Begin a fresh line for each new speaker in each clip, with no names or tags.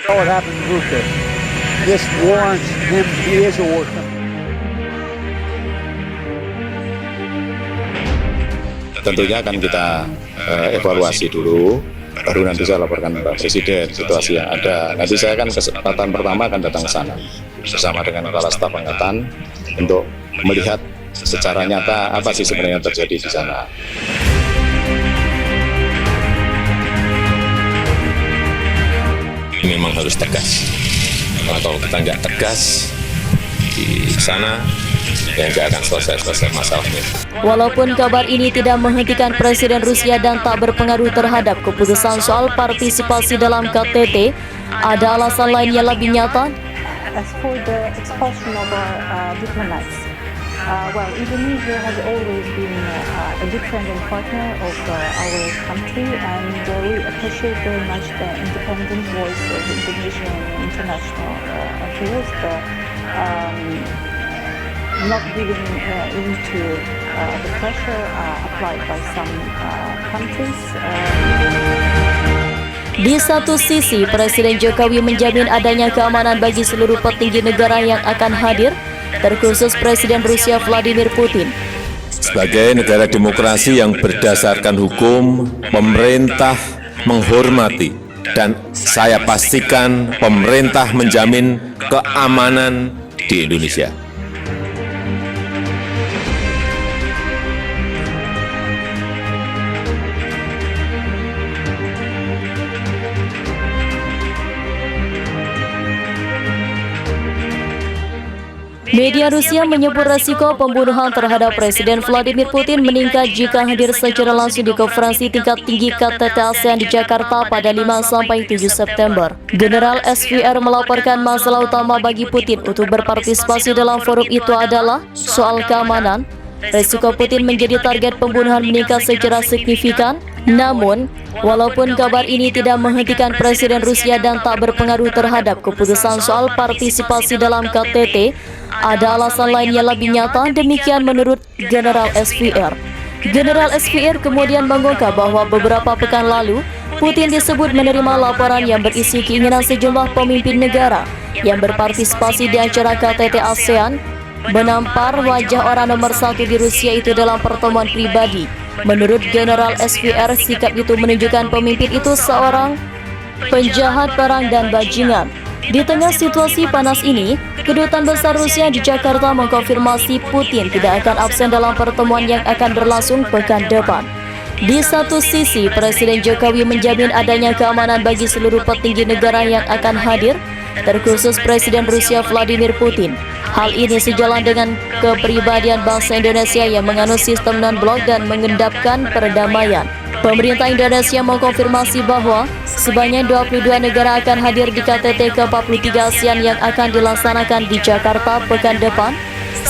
What happened in Ruka? This warrants him. He is a war criminal.
Tentunya akan kita evaluasi dulu, baru nanti saya laporkan Pak Presiden situasi yang ada. Nanti saya kan kesempatan pertama akan datang ke sana bersama dengan Kepala Staf Angkatan untuk melihat secara nyata apa sih sebenarnya yang terjadi di sana.
Memang harus tegas. Kalau kita nggak tegas di sana, ya nggak akan selesai masalahnya.
Walaupun kabar ini tidak menghentikan Presiden Rusia dan tak berpengaruh terhadap keputusan soal partisipasi dalam KTT, ada alasan lain yang lebih nyata.
As for the expulsion of our diplomats, well, Indonesia has always been a good friend and partner of our country, and we appreciate very much the independent voice of Indonesian international affairs, not giving into the pressure applied by some countries.
Di satu sisi, Presiden Jokowi menjamin adanya keamanan bagi seluruh petinggi negara yang akan hadir, terkhusus Presiden Rusia Vladimir Putin.
Sebagai negara demokrasi yang berdasarkan hukum, pemerintah menghormati dan saya pastikan pemerintah menjamin keamanan di Indonesia.
Media Rusia menyebut resiko pembunuhan terhadap Presiden Vladimir Putin meningkat jika hadir secara langsung di konferensi tingkat tinggi KTT ASEAN di Jakarta pada 5-7 September. General SVR melaporkan masalah utama bagi Putin untuk berpartisipasi dalam forum itu adalah soal keamanan. Resiko Putin menjadi target pembunuhan meningkat secara signifikan. Namun, walaupun kabar ini tidak menghentikan Presiden Rusia dan tak berpengaruh terhadap keputusan soal partisipasi dalam KTT, ada alasan lain yang lebih nyata, demikian menurut General SVR. General SVR kemudian mengungkap bahwa beberapa pekan lalu, Putin disebut menerima laporan yang berisi keinginan sejumlah pemimpin negara yang berpartisipasi di acara KTT ASEAN menampar wajah orang nomor satu di Rusia itu dalam pertemuan pribadi. Menurut General SVR, sikap itu menunjukkan pemimpin itu seorang penjahat perang dan bajingan. Di tengah situasi panas ini, Kedutaan Besar Rusia di Jakarta mengkonfirmasi Putin tidak akan absen dalam pertemuan yang akan berlangsung pekan depan. Di satu sisi, Presiden Jokowi menjamin adanya keamanan bagi seluruh petinggi negara yang akan hadir, terkhusus Presiden Rusia Vladimir Putin. Hal ini sejalan dengan kepribadian bangsa Indonesia yang menganut sistem non-blok dan mengendapkan perdamaian. Pemerintah Indonesia mengkonfirmasi bahwa sebanyak 22 negara akan hadir di KTT ke-43 ASEAN yang akan dilaksanakan di Jakarta pekan depan.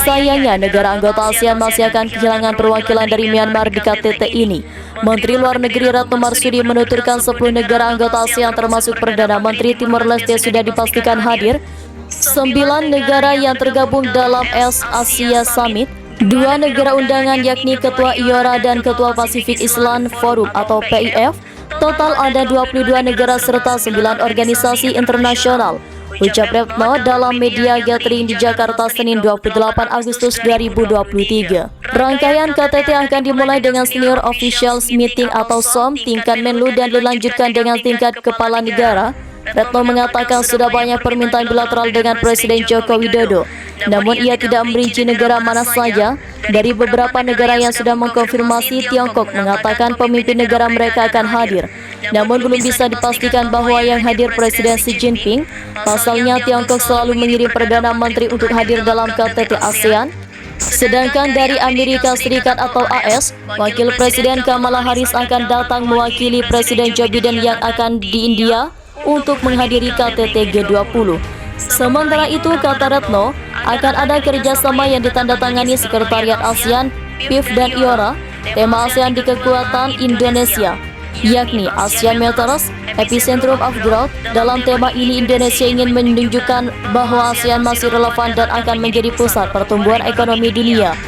Sayangnya, negara anggota ASEAN masih akan kehilangan perwakilan dari Myanmar di KTT ini. Menteri Luar Negeri Retno Marsudi menuturkan 10 negara anggota ASEAN termasuk Perdana Menteri Timor Leste sudah dipastikan hadir. 9 negara yang tergabung dalam Asia Summit, 2 negara undangan yakni Ketua IORA dan Ketua Pasifik Island Forum atau PIF. Total ada 22 negara serta 9 organisasi internasional, ucap Retno dalam media gathering di Jakarta Senin 28 Agustus 2023. Rangkaian KTT akan dimulai dengan Senior Officials Meeting atau SOM tingkat Menlu dan dilanjutkan dengan tingkat Kepala Negara. Retno mengatakan sudah banyak permintaan bilateral dengan Presiden Joko Widodo, namun ia tidak merinci negara mana saja. Dari beberapa negara yang sudah mengkonfirmasi, Tiongkok mengatakan pemimpin negara mereka akan hadir, namun belum bisa dipastikan bahwa yang hadir Presiden Xi Jinping. Pasalnya, Tiongkok selalu mengirim Perdana Menteri untuk hadir dalam KTT ASEAN. Sedangkan dari Amerika Serikat atau AS, Wakil Presiden Kamala Harris akan datang mewakili Presiden Joe Biden yang akan di India untuk menghadiri KTT G20. Sementara itu, kata Retno, akan ada kerjasama yang ditandatangani Sekretariat ASEAN, PIF dan IORA. Tema ASEAN di kekuatan Indonesia, yakni ASEAN Matters, Epicentrum of Growth. Dalam tema ini, Indonesia ingin menunjukkan bahwa ASEAN masih relevan dan akan menjadi pusat pertumbuhan ekonomi dunia.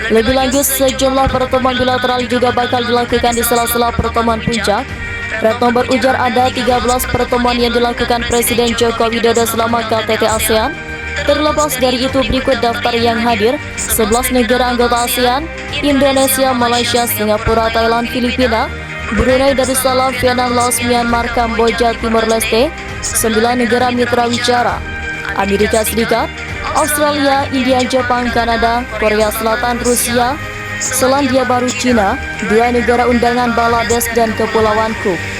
Lebih lanjut, sejumlah pertemuan bilateral juga bakal dilakukan di sela-sela pertemuan puncak. Retno berujar ada 13 pertemuan yang dilakukan Presiden Joko Widodo selama KTT ASEAN. Terlepas dari itu, berikut daftar yang hadir: 11 negara anggota ASEAN, Indonesia, Malaysia, Singapura, Thailand, Filipina, Brunei Darussalam, Vietnam, Laos, Myanmar, Kamboja, Timor Leste, 9 negara mitra wicara, Amerika Serikat, Australia, India, Jepang, Kanada, Korea Selatan, Rusia, Selandia Baru, Cina, 2 negara undangan, Bangladesh, dan Kepulauan Cook.